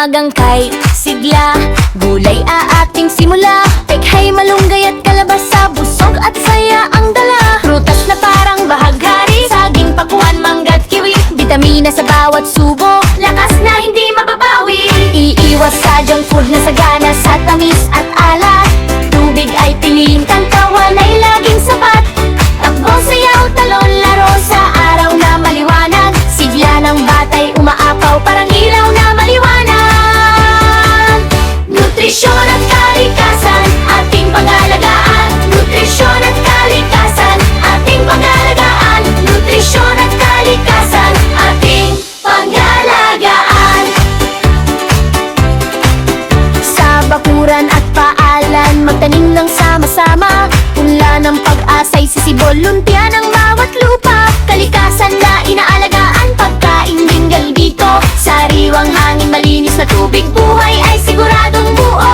umagang kay sigla, gulay ating simula. Pekhay, malunggay at kalabasa, busog at saya ang dala. Prutas na parang bahaghari, saging, pakuan, mangga't kiwi. Bitamina sa bawat subo, lakas na hindi mababawi. Iiwas sa junk food na sagana sa tamis at alat. Tubig ay piliin kang kawan ay laging sapat. Takbo, sayaw, talon, laro sa araw na maliwanag. Sigla ng batay umaapaw, parang ilaw na maliwanag. Nutrisyon at kalikasan, ating pangalagaan. Nutrisyon at kalikasan, ating pangalagaan. Nutrisyon at kalikasan, ating pangalagaan. Sa bakuran at paalan, magtanim ng sama-sama. Punla ng pag-asa'y sisibol, lumpia ng bawat lupa. Kalikasan na inaalagaan, pagkain linggal dito. Sariwang hangin, malinis na tubig, buhay ay siguradong buo.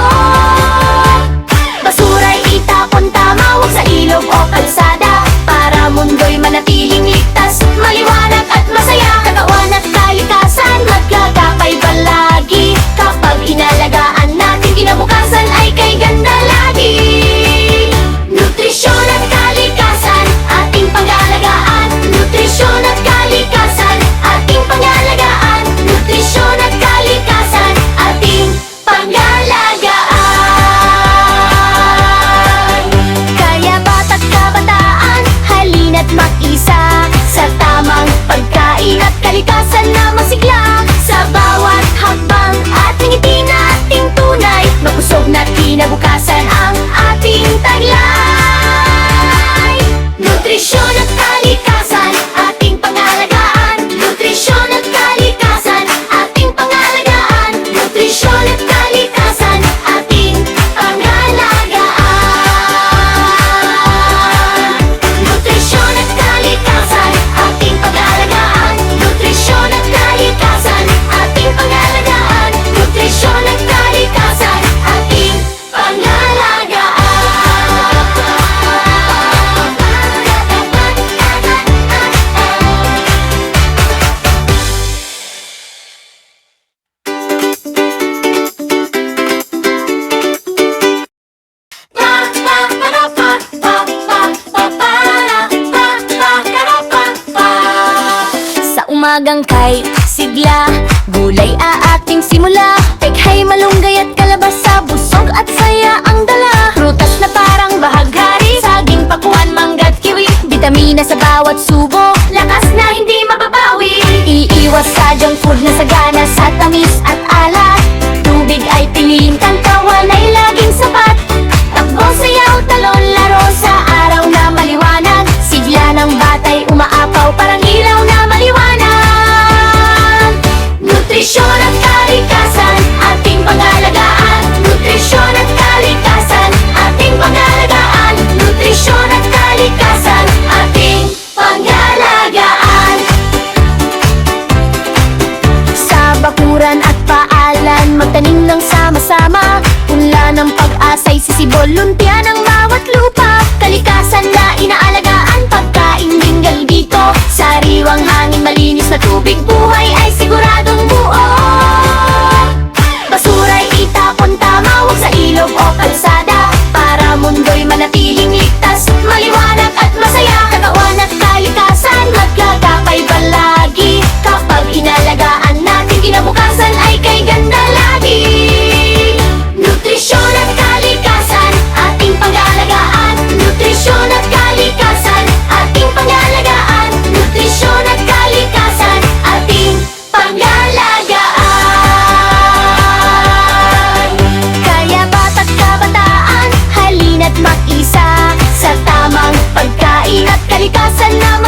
Basura'y itapon tama, huwag sa ilog o kalsada, para mundo'y manatiling ligtas, maliwanag at masaya. Katawan at kalikasan, magkakapay palagi. Kapag inalagaan natin, kinabukasan ay kay ganda lagi. Nutrisyon at kalikasan, ating pangalagaan. Nutrisyon at kalikasan, ating pangalagaan. Nutrisyon at kalikasan, ating pangalagaan. Kaya bata't kabataan, halina't mag-isa sa tamang pagkain at kalikasan na masigla. Sa bawat hakbang ating itinating tunay, mabusog na kinabukasan ang ating taglay. Nutrisyon at kalikasan, ating pangalagaan. Nutrisyon at kalikasan, ating pangalagaan. Nutrisyon at kalikasan, ating pangalagaan. Nutrisyon at kalikasan, ating pangalagaan. Nutrisyon at kalikasan, ating pangalagaan. Nutrisyon at kalikasan, ating pangalagaan. Sa umagang kay sigla, gulay ating simula. Pekhay, malunggay at kalabasa, busog at saya ang dala. Prutas na parang bahaghari, saging, pakuan, mangga't kiwi. Bitamina sa bawat subo, lakas na hindi mababawi. Iiwas sa junk food na sagana sa tamis at alat. Tubig ay piliin kang kawan ay laging sapat. Takbo, sayaw, talon, laro sa araw na maliwanag. Sigla ng batay umaapaw, parang ilaw na maliwanag. Nutrisyon at kalikasan, ating pangalagaan. Nutrisyon at kalikasan, ating pangalagaan. Nutrisyon at kalikasan, ating pangalagaan. Sa bakuran at paalan, magtanim ng sama-sama. Punla ng pag-asa'y sisibol, lumpia ng bawat lupa. Kalikasan na inaalagaan, pagkain linggal dito. Sariwang hangin, malinis na tubig, buhay ay siguradong buo. Basura'y itapon tama, huwag sa ilog o kalsada, para mundo'y manatiling ligtas, maliwanag at masaya. Katawan at kalikasan, magkakapay palagi. Kapag inalagaan natin, kinabukasan ay kay ganda lagi. Nutrisyon at kalikasan, ating pangalagaan. Nutrisyon at kalikasan, ating pangalagaan. Nutrisyon at kalikasan, ating pangalagaan. Kaya bata't kabataan, halina't mag-isa sa tamang pagkain at kalikasan na